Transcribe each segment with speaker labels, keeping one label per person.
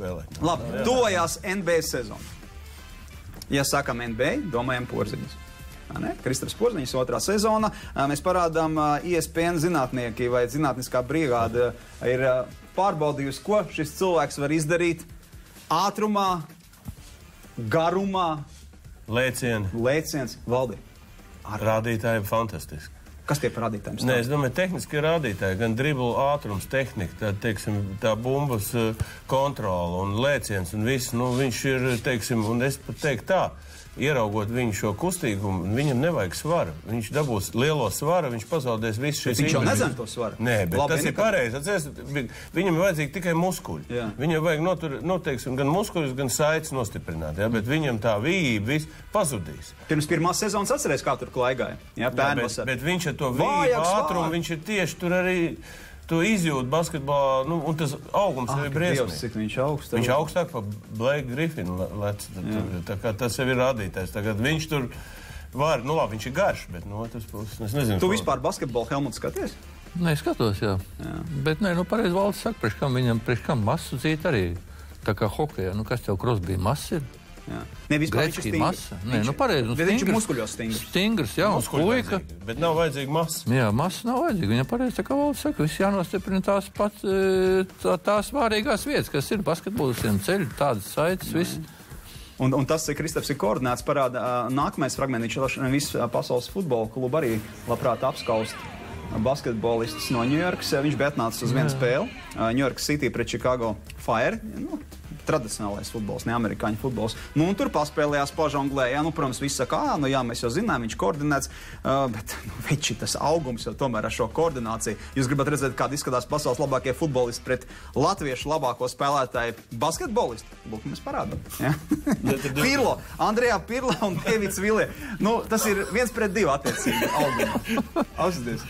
Speaker 1: spēlēt.
Speaker 2: Labi, tuvojās NBA sezona. Ja sakam NBA, domājam Porziņus. Kristaps Porziņš, 2. sezona. Mēs parādām ESPN zinātnieki vai zinātniskā brigāde ir pārbaudījusi, ko šis cilvēks var izdarīt ātrumā, garumā. Lēciens, Valdi.
Speaker 1: Rādītāji fantastiski.
Speaker 2: Kas tie par rādītājiem?
Speaker 1: Nē, es domāju, tehniski rādītāji, gan driblu ātrums, tehnika, tā, teiksim, tā bumbas kontrola un lēciens un viss, nu, viņš ir, teiksim, un es pat teiktu tā, ieraugot viņu šo kustīgumu, viņam nevajag svaru. Viņš dabūs lielo svaru, viņš pazaudēs visu šīs...
Speaker 2: Viņš jau nezina to svaru.
Speaker 1: Nē, bet labi, tas ir pareizi. Viņam ir vajadzīgi tikai muskuļi. Jā. Viņam vajag teiksim, gan muskuļus, gan saites nostiprināt, ja? Bet viņam tā vījība viss pazudīs.
Speaker 2: Pirms pirmās sezonas atcerēs, kā tur klaigāja. Jā,
Speaker 1: bet viņš ar to vījību ātrumu, viņš ir tieši tur arī... Tu izjūti basketbolā, nu, un tas augums ir briesmīgs.
Speaker 2: Cik viņš augstāk?
Speaker 1: Viņš augstāk par Blake Griffinu lec. Tā kā tas jau ir rādītājs. Tagad viņš tur var, nu labi, viņš ir garš, bet no otras puses, es nezinu.
Speaker 2: Tu vispār basketbolu, Helmut, skaties?
Speaker 3: Nē, skatos, jā. Bet, nē, nu, pareizi Valds saka, priekš kam masu dzīt arī. Tā kā hokejā, nu, kas tev Krosbī masa ir?
Speaker 2: Ne, vispār viņš ir
Speaker 3: stingrs. Masa? Nē, nu pareizi.
Speaker 2: Viņš ir muskuļos stingrs.
Speaker 3: Stingrs, jā, un puika.
Speaker 1: Bet nav vajadzīga masa.
Speaker 3: Jā, masa nav vajadzīga. Viņa pareizi, tā kā Valds saka, viss jānostiprina tās vārīgās vietas, kas ir basketbolistiem ceļi, tādas saites, viss.
Speaker 2: Un tas, cik Kristaps ir koordinēts, parāda nākamais fragments. Viņš visu pasaules futbola klubu arī labprāt apskaust basketbolistus no Ņujorkas. Viņš bija atnācis uz vienu spēli. Ņujorkas City pret Chicago Fire. Tradicionālais futbols, ne amerikāņu futbols. Nu, un tur paspēlējās, pažonglēja. Nu, protams, viss saka, nu jā, mēs jau zinām, viņš koordinēts, bet veči, tas augums jau tomēr ar šo koordināciju. Jūs gribat redzēt, kāda izskatās pasaules labākie futbolisti pret latviešu labāko spēlētāju basketbolistu? Lūk, mēs parādām. Ja? Pirlo, Andrejā Pirlo un Kevits Vilē. Nu, tas ir 1-2 attiecīgi augumā. Apsties.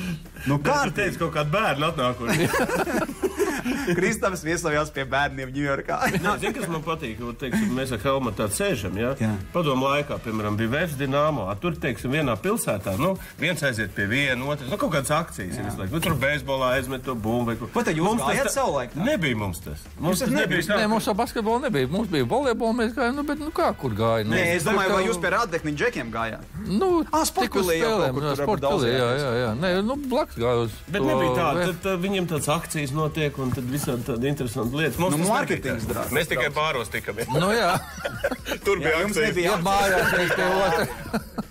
Speaker 2: Nu, kā
Speaker 1: tu teici, kaut kādu bērnu atnākuši?
Speaker 2: Kristaps viesojās pie bērniem Ņujorkā.
Speaker 1: Zini, kas man patīk? Teiksim, mēs ar Helmutu tā sēžam, ja? Padomu laikā, piemēram, bija Vēfs Dinamo. Tur, teiksim, vienā pilsētā, nu, viens aiziet pie viena, otrs, nu, kaut kādas akcijas ir visu laiku. Nu, tur beisbolā aizmet to bumbu.
Speaker 2: Vai tad jūs gājāt savu laiku?
Speaker 1: Nebija mums tas.
Speaker 2: Mums tas nebija.
Speaker 3: Nē, mums jau basketbola nebija. Mums bija volejbola, mēs gājām, nu, bet, nu, kā, kur gāja?
Speaker 2: Nē, es domāju, vai jūs pie Rādekņa džekiem gājāt?
Speaker 3: Nu,
Speaker 2: sportpilī jau kaut kur tur daudz.
Speaker 3: Jā. Nē, nu, blakus gāja uz
Speaker 1: bet nebija tā, tad viņiem tāds akcijas notiek un tad visādi tādi interesanti lietas.
Speaker 2: Nu, marketings drāz.
Speaker 1: Mēs tikai bāros tikamies.
Speaker 3: Nu, jā.
Speaker 1: Tur bija akcijas.
Speaker 3: Jā, mājās mēs pie otra.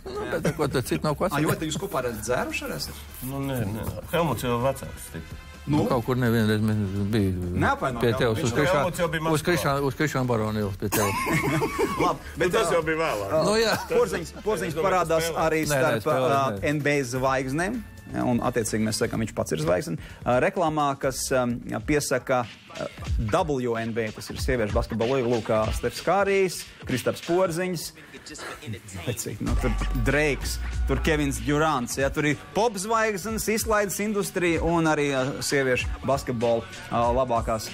Speaker 3: Nu, bet ko tad citu nav ko atcerēt.
Speaker 2: Jo, te jūs kopā esat dzēruši ar esat?
Speaker 1: Nu, nē. Helmuts jau vecāks tika.
Speaker 3: Nu, kaut kur nevienreiz bija pie tevis uz Krišāna Barona ielas pie tevis.
Speaker 2: Labi, bet
Speaker 1: tas jau bija vēlāk.
Speaker 3: Nu, jā.
Speaker 2: Porziņš parādās arī starp NBA zvaigznēm. Un, attiecīgi, mēs sakām, viņš pats ir zvaigzne. Reklāmā, kas piesaka WNBA, tas ir sieviešu basketbola līga, lūk, Stefs Kārijs, Kristaps Porziņš, tur Dreiks, tur Kevins Durants, ja, tur ir pop zvaigznes, izklaides industrija un arī sieviešu basketbola labākās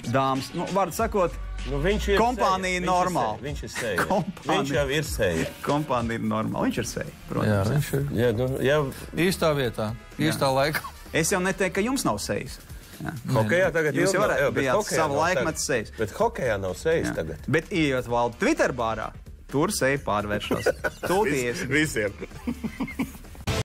Speaker 2: dāmas. Nu, vārdu sakot,
Speaker 1: nu, viņš ir
Speaker 2: kompānija
Speaker 1: seja.
Speaker 2: Normāla.
Speaker 1: Viņš ir seja. Viņš jau ir seja.
Speaker 2: Kompānija ir normāla. Viņš ir seja, protams.
Speaker 3: Jā, viņš ir.
Speaker 1: Jā, nu, jā.
Speaker 3: Īstā vietā, īstā laikā.
Speaker 2: Es jau neteiktu, ka jums nav sejas.
Speaker 1: Hokejā tagad
Speaker 2: jūs jau bijāt savu laikmetu sejas.
Speaker 1: Bet hokejā nav sejas tagad.
Speaker 2: Bet, ejot Valdu Twitter bārā, tur seja pārvēršas. Tūties.
Speaker 1: Visiem.